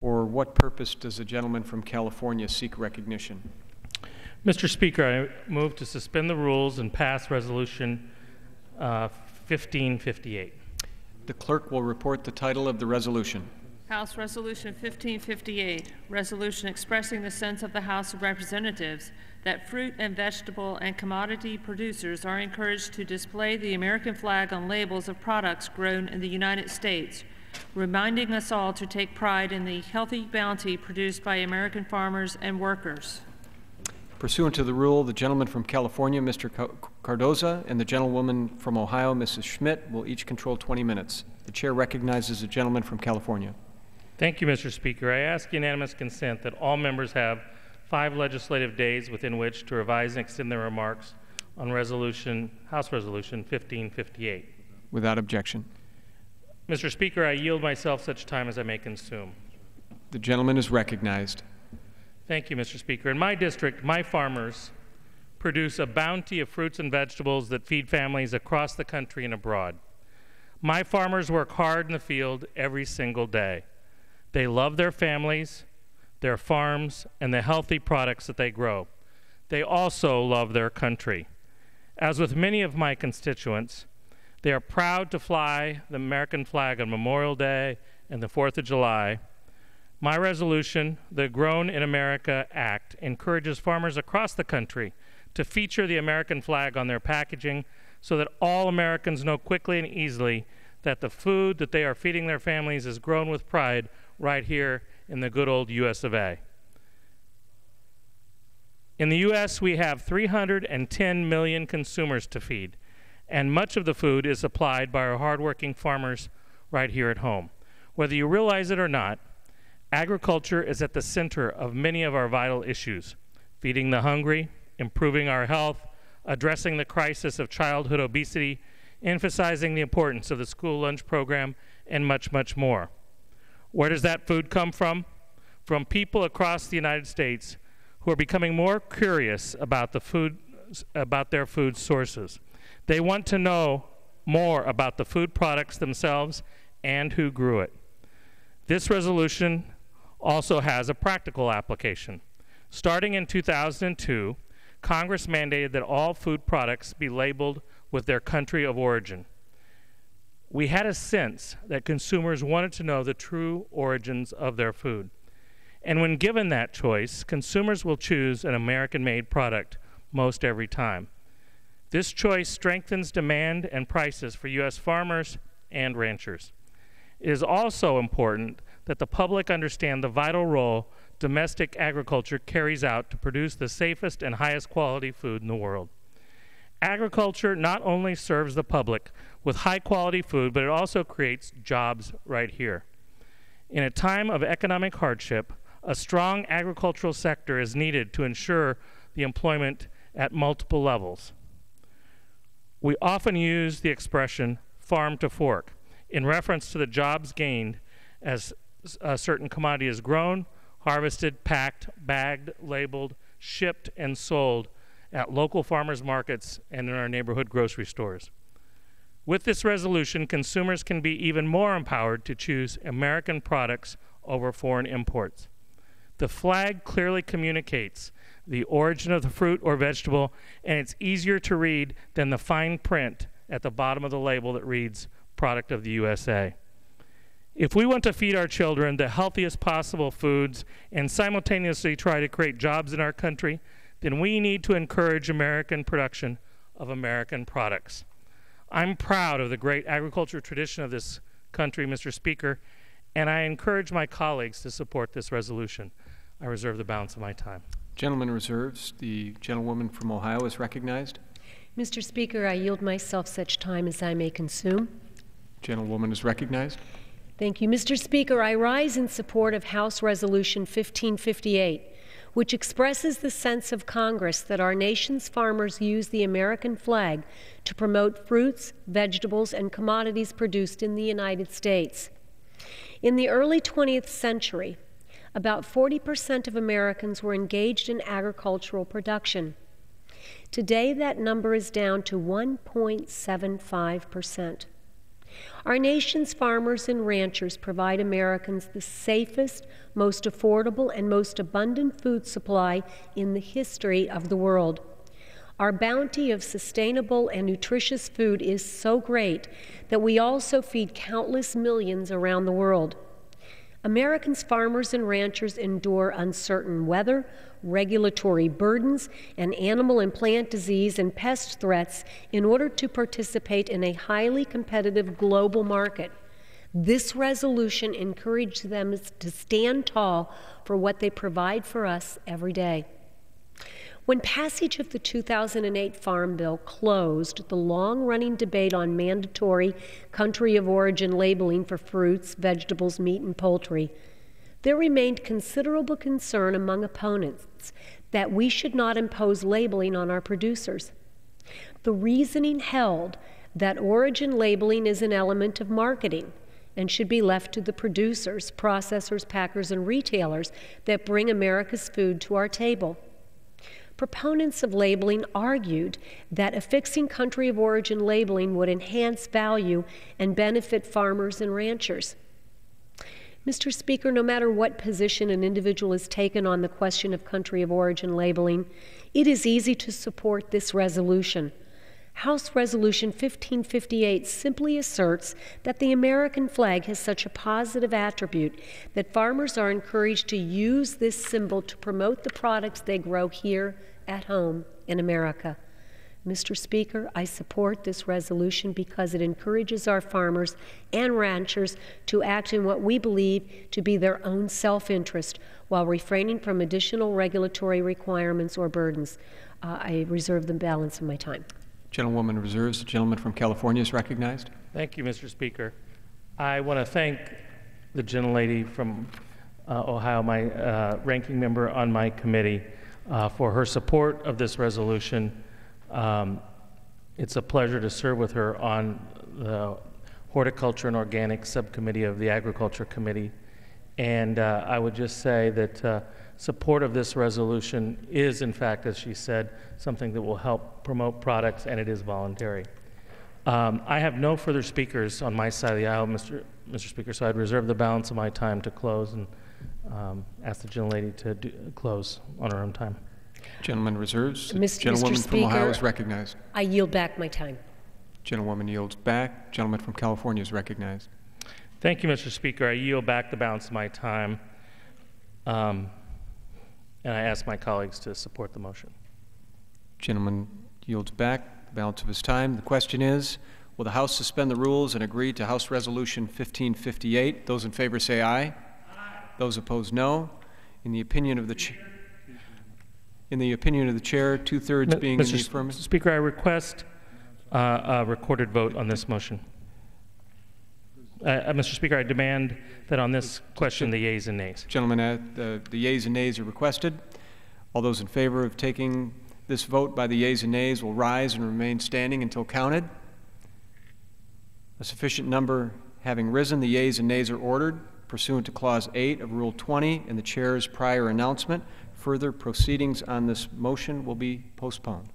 For what purpose does the gentleman from California seek recognition? Mr. Speaker, I move to suspend the rules and pass Resolution 1558. The clerk will report the title of the resolution. House Resolution 1558, resolution expressing the sense of the House of Representatives that fruit and vegetable and commodity producers are encouraged to display the American flag on labels of products grown in the United States, reminding us all to take pride in the healthy bounty produced by American farmers and workers. Pursuant to the rule, the gentleman from California, Mr. Cardoza, and the gentlewoman from Ohio, Mrs. Schmidt, will each control 20 minutes. The chair recognizes the gentleman from California. Thank you, Mr. Speaker. I ask unanimous consent that all members have 5 legislative days within which to revise and extend their remarks on House Resolution 1558. Without objection. Mr. Speaker, I yield myself such time as I may consume. The gentleman is recognized. Thank you, Mr. Speaker. In my district, my farmers produce a bounty of fruits and vegetables that feed families across the country and abroad. My farmers work hard in the field every single day. They love their families, their farms, and the healthy products that they grow. They also love their country. As with many of my constituents, they are proud to fly the American flag on Memorial Day and the 4th of July. My resolution, the Grown in America Act, encourages farmers across the country to feature the American flag on their packaging so that all Americans know quickly and easily that the food that they are feeding their families is grown with pride right here in the good old US of A. In the US, we have 310 million consumers to feed, and much of the food is supplied by our hardworking farmers right here at home. Whether you realize it or not, agriculture is at the center of many of our vital issues: feeding the hungry, improving our health, addressing the crisis of childhood obesity, emphasizing the importance of the school lunch program, and much, much more. Where does that food come from? From people across the United States who are becoming more curious about their food sources. They want to know more about the food products themselves and who grew it. This resolution also has a practical application. Starting in 2002, Congress mandated that all food products be labeled with their country of origin. We had a sense that consumers wanted to know the true origins of their food. And when given that choice, consumers will choose an American-made product most every time. This choice strengthens demand and prices for U.S. farmers and ranchers. It is also important that the public understand the vital role domestic agriculture carries out to produce the safest and highest quality food in the world. Agriculture not only serves the public with high-quality food, but it also creates jobs right here. In a time of economic hardship, a strong agricultural sector is needed to ensure the employment at multiple levels. We often use the expression farm to fork in reference to the jobs gained as a certain commodity is grown, harvested, packed, bagged, labeled, shipped, and sold at local farmers markets and in our neighborhood grocery stores. With this resolution, consumers can be even more empowered to choose American products over foreign imports. The flag clearly communicates the origin of the fruit or vegetable, and it's easier to read than the fine print at the bottom of the label that reads, "Product of the USA." If we want to feed our children the healthiest possible foods and simultaneously try to create jobs in our country, then we need to encourage American production of American products. I'm proud of the great agriculture tradition of this country, Mr. Speaker, and I encourage my colleagues to support this resolution. I reserve the balance of my time. Gentleman reserves. The gentlewoman from Ohio is recognized. Mr. Speaker, I yield myself such time as I may consume. Gentlewoman is recognized. Thank you. Mr. Speaker, I rise in support of House Resolution 1558, which expresses the sense of Congress that our nation's farmers use the American flag to promote fruits, vegetables, and commodities produced in the United States. In the early 20th century, about 40% of Americans were engaged in agricultural production. Today, that number is down to 1.75%. Our nation's farmers and ranchers provide Americans the safest, most affordable, and most abundant food supply in the history of the world. Our bounty of sustainable and nutritious food is so great that we also feed countless millions around the world. Americans' farmers and ranchers endure uncertain weather, regulatory burdens, and animal and plant disease and pest threats in order to participate in a highly competitive global market. This resolution encourages them to stand tall for what they provide for us every day. When passage of the 2008 Farm Bill closed the long-running debate on mandatory country of origin labeling for fruits, vegetables, meat, and poultry, there remained considerable concern among opponents that we should not impose labeling on our producers. The reasoning held that origin labeling is an element of marketing and should be left to the producers, processors, packers, and retailers that bring America's food to our table. Proponents of labeling argued that affixing country of origin labeling would enhance value and benefit farmers and ranchers. Mr. Speaker, no matter what position an individual has taken on the question of country of origin labeling, it is easy to support this resolution. House Resolution 1558 simply asserts that the American flag has such a positive attribute that farmers are encouraged to use this symbol to promote the products they grow here at home in America. Mr. Speaker, I support this resolution because it encourages our farmers and ranchers to act in what we believe to be their own self-interest while refraining from additional regulatory requirements or burdens. I reserve the balance of my time. Gentlewoman reserves. The gentleman from California is recognized. Thank you, Mr. Speaker. I want to thank the gentlelady from Ohio, my ranking member on my committee, for her support of this resolution. It's a pleasure to serve with her on the Horticulture and Organic Subcommittee of the Agriculture Committee. And I would just say that support of this resolution is, in fact, as she said, something that will help promote products, and it is voluntary. I have no further speakers on my side of the aisle, Mr. Speaker, so I'd reserve the balance of my time to close and ask the gentlelady to close on her own time. Gentleman reserves. The Mr. gentlewoman Speaker, from Ohio is recognized. I yield back my time. Gentlewoman yields back. Gentleman from California is recognized. Thank you, Mr. Speaker. I yield back the balance of my time, and I ask my colleagues to support the motion. Gentleman yields back the balance of his time. The question is, will the House suspend the rules and agree to House Resolution 1558? Those in favor say aye. Aye. Those opposed, no. In the opinion of the chair, two-thirds being in the affirmative. Mr. Speaker, I request a recorded vote on this motion. Mr. Speaker, I demand that on this question the yeas and nays. Gentlemen, the yeas and nays are requested. All those in favor of taking this vote by the yeas and nays will rise and remain standing until counted. A sufficient number having risen, the yeas and nays are ordered pursuant to Clause 8 of Rule 20 and the Chair's prior announcement. Further proceedings on this motion will be postponed.